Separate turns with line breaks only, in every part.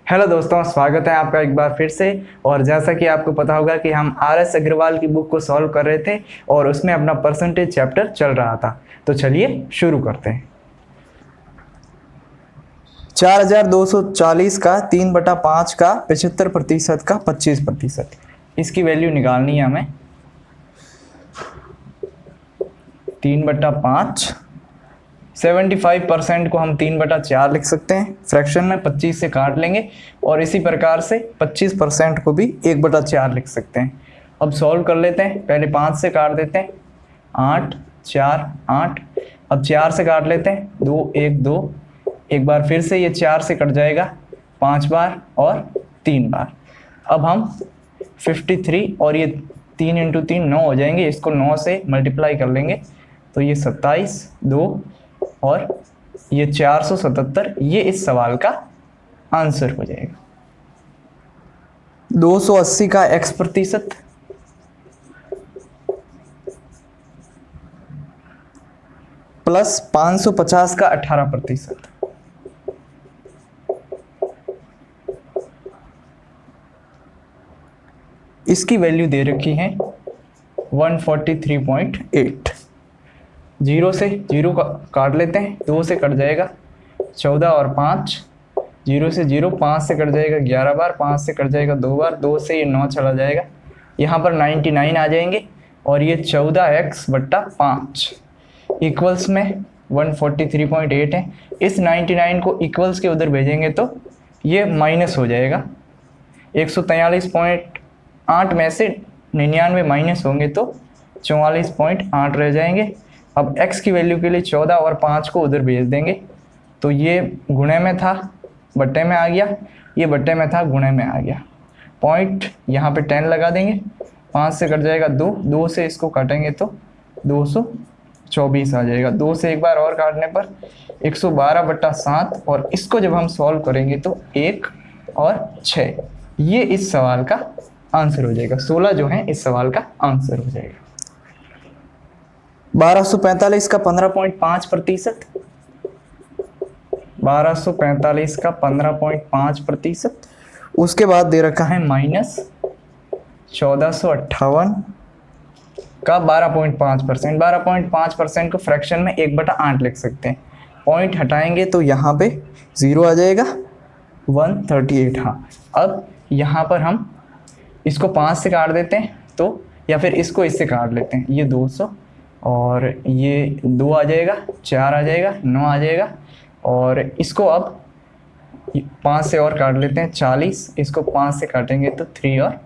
Hello दोस्तों, स्वागत है आपका एक बार फिर से। और जैसा कि आपको पता होगा कि हम RS अग्रवाल की बुक को सॉल्व कर रहे थे और उसमें अपना परसेंटेज चैप्टर चल रहा था। तो चलिए शुरू करते हैं। 4240 का 3/5 का 75% का 25%, इसकी वैल्यू निकालनी है हमें। 3/5, 75% को हम 3/4 लिख सकते हैं। फ्रैक्शन में 25 से काट लेंगे और इसी प्रकार से 25% को भी 1/4 लिख सकते हैं। अब सॉल्व कर लेते हैं। पहले 5 से काट देते हैं, 8 4 8। अब 4 से काट लेते हैं, 2 1 2। एक बार फिर से ये 4 से कट जाएगा 5 बार और 3 बार। अब हम 53 और ये 3 × 3 9 हो जाएंगे, इसको 9 से मल्टीप्लाई कर लेंगे तो ये 27 2 और ये 477, ये इस सवाल का आंसर हो जाएगा। 280 का x% प्लस 550 का 18%। इसकी वैल्यू दे रखी है 143.8। 0 से 0 का काट लेते हैं, 2 से कट जाएगा 14 और 5। 0 से 0, 5 से कट जाएगा 11 बार, 5 से कट जाएगा 2 बार, 2 से ये 9 चला जाएगा। यहाँ पर 99 आ जाएंगे और ये 14x/5 इक्वल्स में 143.8 है। इस 99 को इक्वल्स के उधर भेजेंगे तो ये माइनस हो जाएगा। 143.8 में से 99 माइनस होंगे तो 44.8 रह जाएंगे। अब x की वैल्यू के लिए 14 और 5 को उधर भेज देंगे तो ये गुणे में था बट्टे में आ गया, ये बट्टे में था गुणे में आ गया। पॉइंट यहाँ पे 10 लगा देंगे, 5 से कट जाएगा 2, 2 से इसको काटेंगे तो 224 आ जाएगा। 2 से एक बार और काटने पर 112/7 और इसको जब हम सॉल्व करेंगे तो 1 और 6, ये इस सवाल का आंसर हो जाएगा। 16 जो है इस सवाल का आंसर हो जाएगा। 1245 का 15.5%, 1245 का 15.5%। उसके बाद दे रखा है माइनस 1458 का 12.5%। 12.5% को फ्रैक्शन में 1/8 लिख सकते हैं। पॉइंट हटाएंगे तो यहाँ पे 0 आ जाएगा, 138। हाँ, अब यहाँ पर हम इसको 5 से काट देते हैं तो, या फिर इसको इससे काट लेते हैं, ये 200 और ये 2 आ जाएगा, 4 आ जाएगा, 9 आ जाएगा। और इसको अब 5 से और काट लेते हैं, 40। इसको 5 से काटेंगे तो 3 और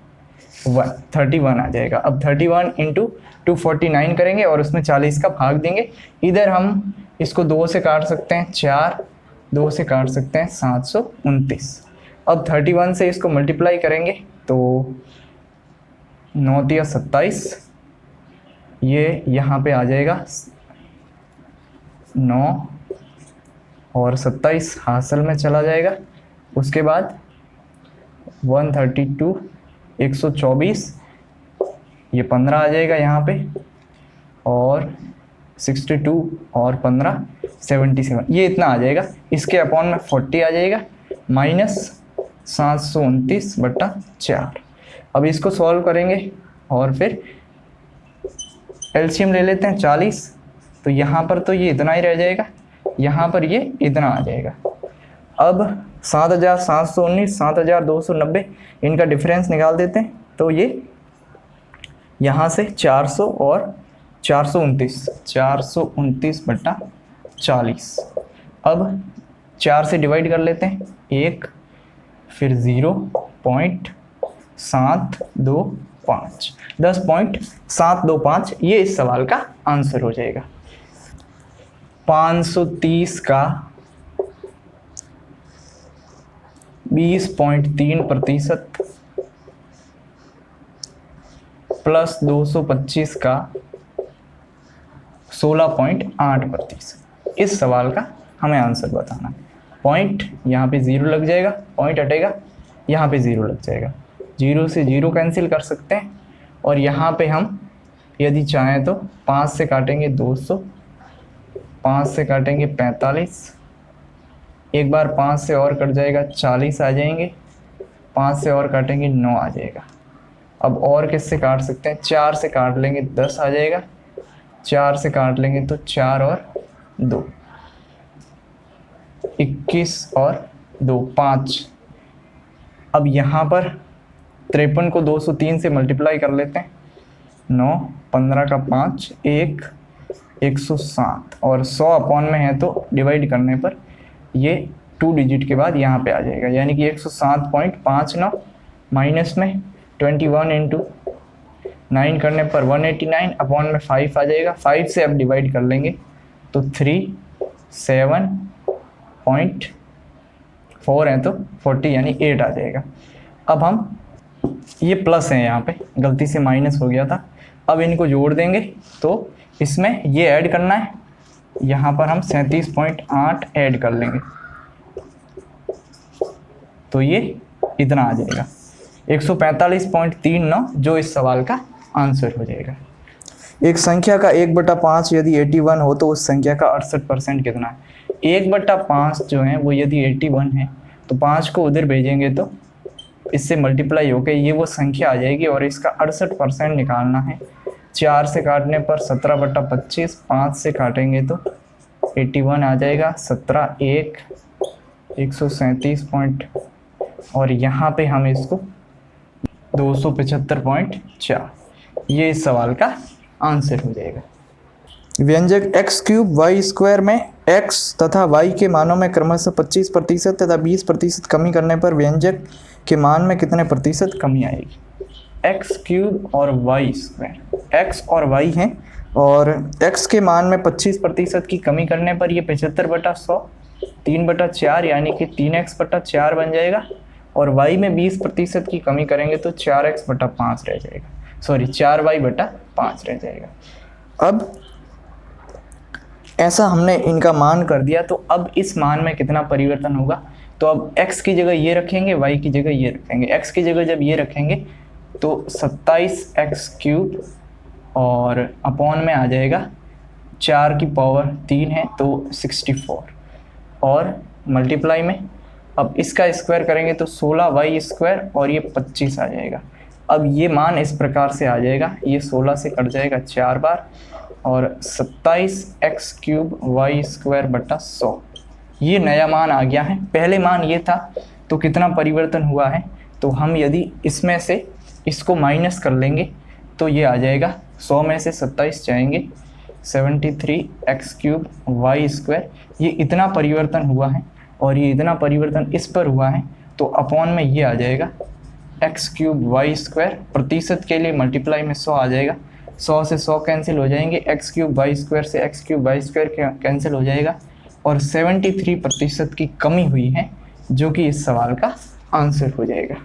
1, 31 आ जाएगा। अब 31 × 249 करेंगे और उसमें 40 का भाग देंगे। इधर हम इसको 2 से काट सकते हैं 4, 2 से काट सकते हैं 729। अब 31 से इसको मल्टीप्लाई करेंगे तो 9 × 27, ये यहाँ पे आ जाएगा 9 और 27 हासिल में चला जाएगा। उसके बाद 132, 124, ये 15 आ जाएगा यहाँ पे, और 62 और 15 77, ये इतना आ जाएगा। इसके अपॉन में 40 आ जाएगा, माइनस 729/4। अब इसको सॉल्व करेंगे और फिर एलसीएम ले लेते हैं 40। तो यहाँ पर तो ये इतना ही रह जाएगा, यहाँ पर ये इतना आ जाएगा। अब 7719, 7290, इनका डिफरेंस निकाल देते हैं तो ये यहाँ से 400 और 429, 429/40। अब 4 से डिवाइड कर लेते हैं, 1 फिर 0.725, 10.725, ये इस सवाल का आंसर हो जाएगा। 530 का 20.3% प्लस 225 का 16.8%, इस सवाल का हमें आंसर बताना है। पॉइंट यहाँ पे 0 लग जाएगा, पॉइंट हटेगा, यहाँ पे 0 लग जाएगा। 0 से 0 कैंसिल कर सकते हैं और यहाँ पे हम यदि चाहें तो 5 से काटेंगे 200, 5 से काटेंगे 45, एक बार 5 से और कट जाएगा 40 आ जाएंगे, 5 से और काटेंगे 9 आ जाएगा। अब और किससे काट सकते हैं, 4 से काट लेंगे 10 आ जाएगा, 4 से काट लेंगे तो 4 और 2 21 और 2 5। अब यहाँ पर 53 को 203 से मल्टीप्लाई कर लेते हैं, 9 15 का 5 1 107 और 100 अपॉन में है तो डिवाइड करने पर ये 2 डिजिट के बाद यहाँ पे आ जाएगा, यानी कि 107.59 माइनस में 21 इंटू 9 करने पर 189 अपॉन में 5 आ जाएगा। 5 से अब डिवाइड कर लेंगे तो 37.4 है तो 40 यानी 8 आ जाएगा। अब हम ये प्लस है, यहाँ पे गलती से माइनस हो गया था, अब इनको जोड़ देंगे तो इसमें ये ऐड करना है, यहाँ पर हम 37.8 ऐड कर लेंगे तो ये इतना आ जाएगा 145.39, जो इस सवाल का आंसर हो जाएगा। एक संख्या का 1/5 यदि 81 हो तो उस संख्या का 68% कितना है। 1/5 जो है वो यदि 81 है तो 5 को उधर भेजेंगे तो इससे मल्टीप्लाई होकर ये वो संख्या आ जाएगी और इसका 68% निकालना है। 4 से काटने पर 17/25, 5 से काटेंगे तो 81 आ जाएगा, 17 1 137 और यहाँ पे हम इसको 275.4, ये इस सवाल का आंसर हो जाएगा। व्यंजक x³ y² में x तथा y के मानों में क्रमशः 25% तथा 20% कमी करने पर व्यंजक के मान में कितने प्रतिशत कमी आएगी। x³ और y², x और y हैं और x के मान में 25% की कमी करने पर ये 75/100 3/4 यानी कि 3x/4 बन जाएगा और y में 20% की कमी करेंगे तो 4x/5 रह जाएगा, सॉरी 4y/5 रह जाएगा। अब ऐसा हमने इनका मान कर दिया तो अब इस मान में कितना परिवर्तन होगा, तो अब x की जगह ये रखेंगे, y की जगह ये रखेंगे। x की जगह जब ये रखेंगे तो 27x³ और अपॉन में आ जाएगा 4 की पावर 3 है तो 64 और मल्टीप्लाई में अब इसका स्क्वायर करेंगे तो 16y² और ये 25 आ जाएगा। अब ये मान इस प्रकार से आ जाएगा, ये 16 से कट जाएगा 4 बार और 27x³ y²/100, ये नया मान आ गया है। पहले मान ये था तो कितना परिवर्तन हुआ है, तो हम यदि इसमें से इसको माइनस कर लेंगे तो ये आ जाएगा 100 में से 27 जाएंगे 73x³ y², ये इतना परिवर्तन हुआ है और ये इतना परिवर्तन इस पर हुआ है तो अपॉन में ये आ जाएगा x³ y², प्रतिशत के लिए मल्टीप्लाई में 100 आ जाएगा, 100 से 100 कैंसिल हो जाएंगे, x³ y² से x³ y² कैंसिल हो जाएगा और 73% की कमी हुई है, जो कि इस सवाल का आंसर हो जाएगा।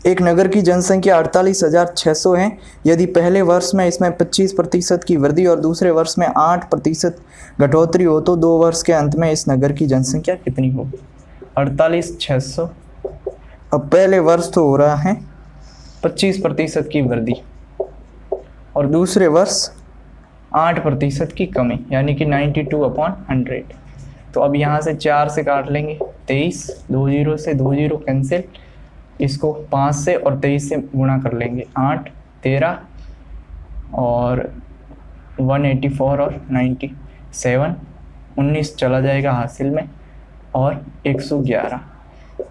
एक नगर की जनसंख्या 48,600 है। यदि पहले वर्ष में इसमें 25% की वृद्धि और दूसरे वर्ष में 8% घटोतरी हो तो 2 वर्ष के अंत में इस नगर की जनसंख्या कितनी होगी। 48,600, अब पहले वर्ष तो हो रहा है 25% की वृद्धि और दूसरे वर्ष 8% की कमी, यानी कि 92/100। तो अब यहाँ से 4 से काट लेंगे 23, 2 0 से 2 0 कैंसिल, इसको 5 से और 23 से गुणा कर लेंगे, 8 13 और 184 और 97, 19 चला जाएगा हासिल में और 111।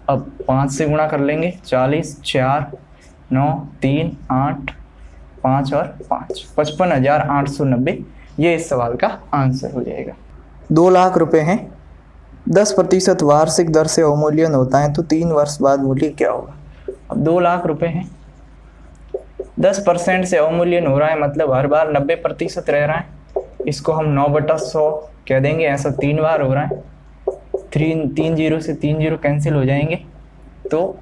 अब 5 से गुणा कर लेंगे, 40 4 9 3 8 5 और 5, 55,890, ये इस सवाल का आंसर हो जाएगा। 2 लाख रुपए हैं, 10% वार्षिक दर से अवमूल्यन होता है तो 3 वर्ष बाद मूल्य क्या होगा। अब 2 लाख रुपए हैं, 10% से अवमूल्यन हो रहा है मतलब हर बार 90% रह रहा है, इसको हम 9/100 कह देंगे, ऐसा 3 बार हो रहा है। 3 0 से 3 0 कैंसिल हो जाएंगे तो,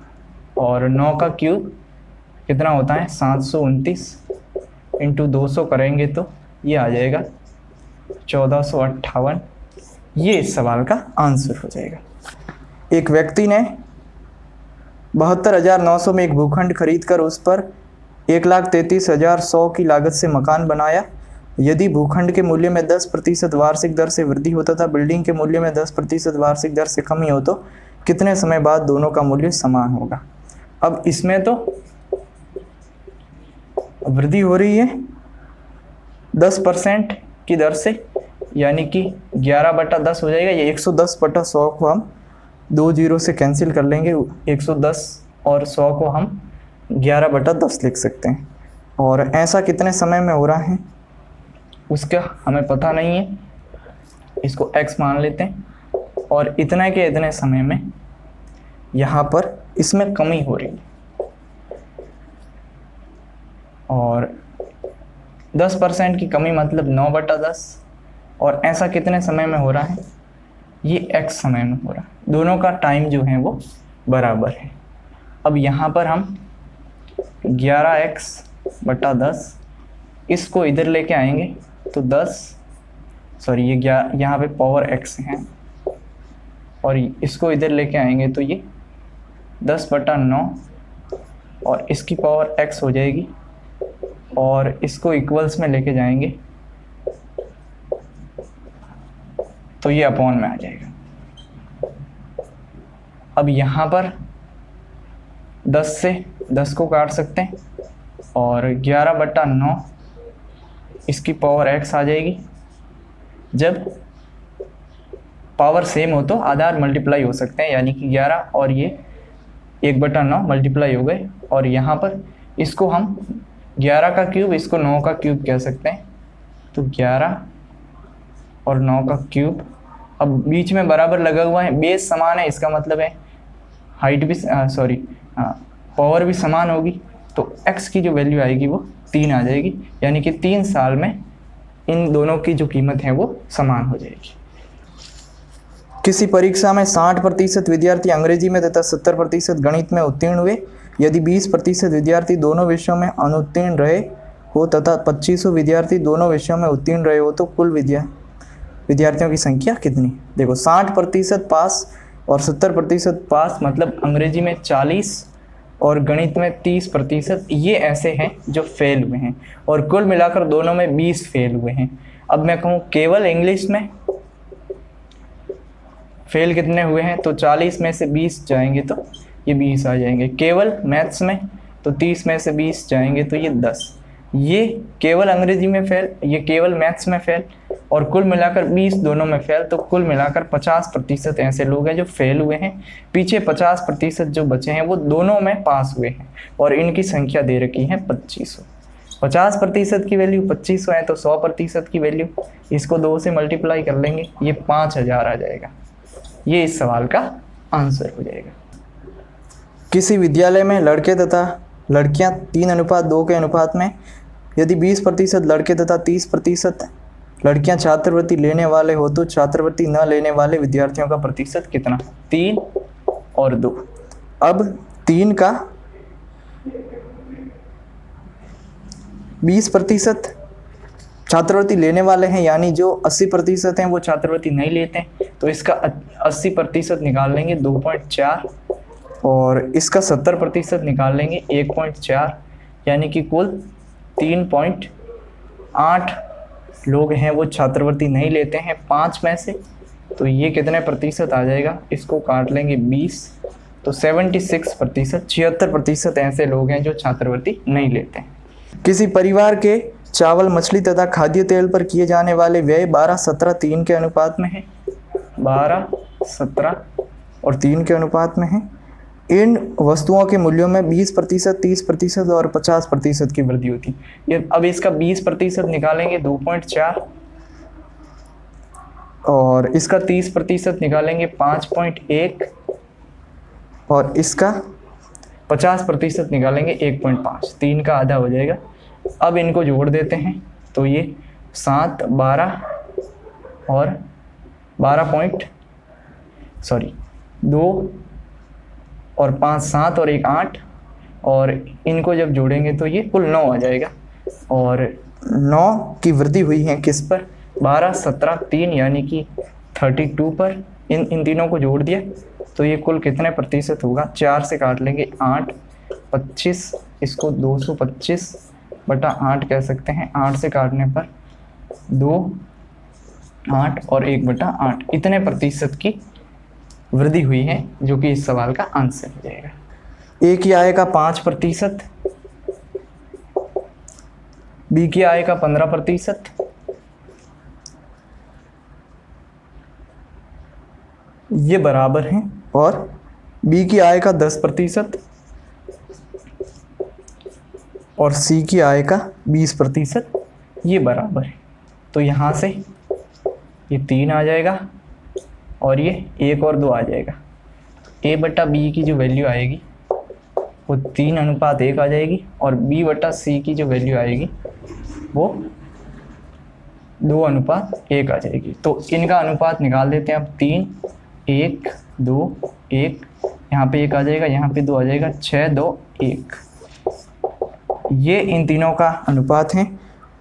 और 9 का क्यूब कितना होता है 729 इंटू 200 करेंगे तो ये आ जाएगा 1458, ये इस सवाल का आंसर हो जाएगा। एक व्यक्ति ने 72,900 में एक भूखंड खरीद कर उस पर 1,33,100 की लागत से मकान बनाया यदि भूखंड के मूल्य में 10% वार्षिक दर से वृद्धि हो तथा बिल्डिंग के मूल्य में 10% वार्षिक दर से कमी हो तो कितने समय बाद दोनों का मूल्य समान होगा। अब इसमें तो वृद्धि हो रही है 10% की दर से, यानी कि 11/10 हो जाएगा। ये 110/100 को हम 2 जीरो से कैंसिल कर लेंगे। 110 और 100 को हम 11/10 लिख सकते हैं। और ऐसा कितने समय में हो रहा है उसका हमें पता नहीं है, इसको x मान लेते हैं। और इतने के इतने समय में यहाँ पर इसमें कमी हो रही है, और 10% की कमी मतलब 9/10। और ऐसा कितने समय में हो रहा है, ये x समय में हो रहा है। दोनों का टाइम जो है वो बराबर है। अब यहाँ पर हम 11x/10 इसको इधर लेके आएंगे तो 10, सॉरी ये यहाँ पे पावर x है, और इसको इधर लेके आएंगे तो ये 10/9 और इसकी पावर x हो जाएगी, और इसको इक्वल्स में लेके जाएंगे तो ये अपॉन में आ जाएगा। अब यहाँ पर 10 से 10 को काट सकते हैं, और 11/9 इसकी पावर x आ जाएगी। जब पावर सेम हो तो आधार मल्टीप्लाई हो सकते हैं, यानी कि 11 और ये 1/9 मल्टीप्लाई हो गए। और यहाँ पर इसको हम 11 का क्यूब, इसको 9 का क्यूब कह सकते हैं। तो 11 और 9 का क्यूब, अब बीच में बराबर लगा हुआ है, बेस समान है, इसका मतलब है हाइट भी पावर भी समान होगी। तो x की जो वैल्यू आएगी वो 3 आ जाएगी, यानी कि 3 साल में इन दोनों की जो कीमत है वो समान हो जाएगी। किसी परीक्षा में 60% विद्यार्थी अंग्रेजी में तथा 70% गणित में उत्तीर्ण हुए। यदि 20% विद्यार्थी दोनों विषयों में अनुत्तीर्ण रहे हो तथा 2500 विद्यार्थी दोनों विषयों में उत्तीर्ण रहे हो तो कुल विद्यार्थियों की संख्या कितनी। देखो 60% पास और 70% पास, मतलब अंग्रेजी में 40 और गणित में 30%, ये ऐसे हैं जो फेल हुए हैं, और कुल मिलाकर दोनों में 20 फेल हुए हैं। अब मैं कहूँ केवल इंग्लिश में फेल कितने हुए हैं, तो 40 में से 20 जाएंगे तो ये 20 आ जाएंगे। केवल मैथ्स में तो 30 में से 20 जाएंगे तो ये 10। ये केवल अंग्रेजी में फेल, ये केवल मैथ्स में फेल, और कुल मिलाकर 20 दोनों में फेल। तो कुल मिलाकर 50% ऐसे लोग हैं जो फेल हुए हैं। पीछे 50% जो बचे हैं वो दोनों में पास हुए हैं, और इनकी संख्या दे रखी है 2500। 50% की वैल्यू 2500 है, तो 100% की वैल्यू इसको 2 से मल्टीप्लाई कर लेंगे, ये 5000 आ जाएगा। ये इस सवाल का आंसर हो जाएगा। किसी विद्यालय में लड़के तथा लड़कियां 3:2 के अनुपात में, यदि 20% लड़के तथा 30% लड़कियां छात्रवृत्ति लेने वाले हो तो छात्रवृत्ति न लेने वाले विद्यार्थियों का प्रतिशत कितना। 3 और 2। अब 3 का 20% छात्रवृत्ति लेने वाले हैं, यानी जो 80% हैं वो छात्रवृत्ति नहीं लेते हैं, तो इसका 80% निकाल लेंगे 2.4, और इसका 70% निकाल लेंगे 1.4, यानी कि कुल 3.8 लोग हैं वो छात्रवृत्ति नहीं लेते हैं 5 में से। तो ये कितने प्रतिशत आ जाएगा, इसको काट लेंगे 20, तो 76%, 76% ऐसे लोग हैं जो छात्रवृत्ति नहीं लेते हैं। किसी परिवार के चावल, मछली तथा खाद्य तेल पर किए जाने वाले व्यय 12-17-3 के अनुपात में है। 12, 17 और 3 के अनुपात में है। इन वस्तुओं के मूल्यों में 20%, 30% और 50% की वृद्धि होती है। ये अब इसका 20% निकालेंगे 2.4, और इसका 30% निकालेंगे 5.1, और इसका 50% निकालेंगे 1.5। 3 का आधा हो जाएगा। अब इनको जोड़ देते हैं तो ये 7, 12 और 2 और 5, 7 और 1, 8, और इनको जब जोड़ेंगे तो ये कुल 9 आ जाएगा। और 9 की वृद्धि हुई है किस पर, 12, 17, 3 यानी कि 32 पर। इन तीनों को जोड़ दिया तो ये कुल कितने प्रतिशत होगा, 4 से काट लेंगे 8, 25, इसको 225/8 कह सकते हैं। 8 से काटने पर 8 और 1/8 इतने प्रतिशत की वृद्धि हुई है, जो कि इस सवाल का आंसर हो जाएगा। ए की आय का 5%, बी की आय का 15%, ये बराबर हैं, और बी की आय का 10% और सी की आय का 20% ये बराबर है। तो यहाँ से ये 3 आ जाएगा और ये 1 और 2 आ जाएगा। ए बटा बी की जो वैल्यू आएगी वो 3:1 आ जाएगी, और बी बटा सी की जो वैल्यू आएगी वो 2:1 आ जाएगी। तो इनका अनुपात निकाल देते हैं अब। 3, 1, 2, 1, यहाँ पे 1 आ जाएगा, यहाँ पे 2 आ जाएगा, 6, 2, 1। ये इन तीनों का अनुपात है।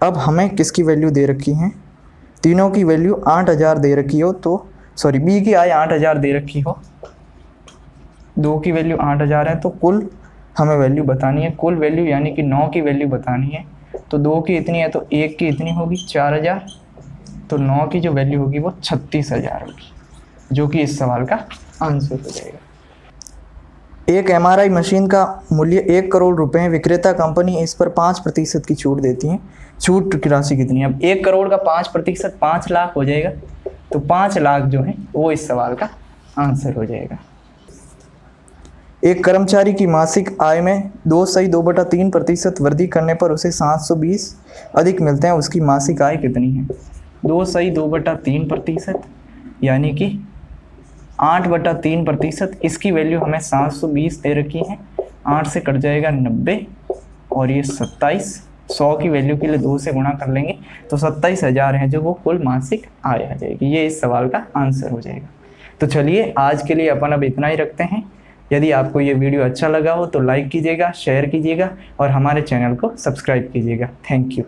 अब हमें किसकी वैल्यू दे रखी है? तीनों की वैल्यू 8000 दे रखी हो, तो सॉरी बी की आय 8000 दे रखी हो, 2 की वैल्यू 8000 है, तो कुल हमें वैल्यू बतानी है। कुल वैल्यू यानी कि 9 की वैल्यू बतानी है। तो 2 की इतनी है तो 1 की इतनी होगी 4000, तो 9 की जो वैल्यू होगी वो 36000 होगी, जो कि इस सवाल का आंसर हो जाएगा। एक MRI मशीन का मूल्य 1 करोड़ रुपए है। विक्रेता कंपनी इस पर 5% की छूट देती है। छूट की राशि कितनी है? अब 1 करोड़ का 5% 5 लाख हो जाएगा, तो 5 लाख जो है वो इस सवाल का आंसर हो जाएगा। एक कर्मचारी की मासिक आय में 2.3% वृद्धि करने पर उसे 720 अधिक मिलते हैं। उसकी मासिक आय कितनी है? 2.3% यानी कि 8/3%। इसकी वैल्यू हमें 720 दे रखी है। 8 से कट जाएगा 90 और ये 27। 100 की वैल्यू के लिए 2 से गुणा कर लेंगे तो 27,000 है, जो वो कुल मासिक आय आ जाएगी। ये इस सवाल का आंसर हो जाएगा। तो चलिए आज के लिए अपन अब इतना ही रखते हैं। यदि आपको ये वीडियो अच्छा लगा हो तो लाइक कीजिएगा, शेयर कीजिएगा और हमारे चैनल को सब्सक्राइब कीजिएगा। Thank you.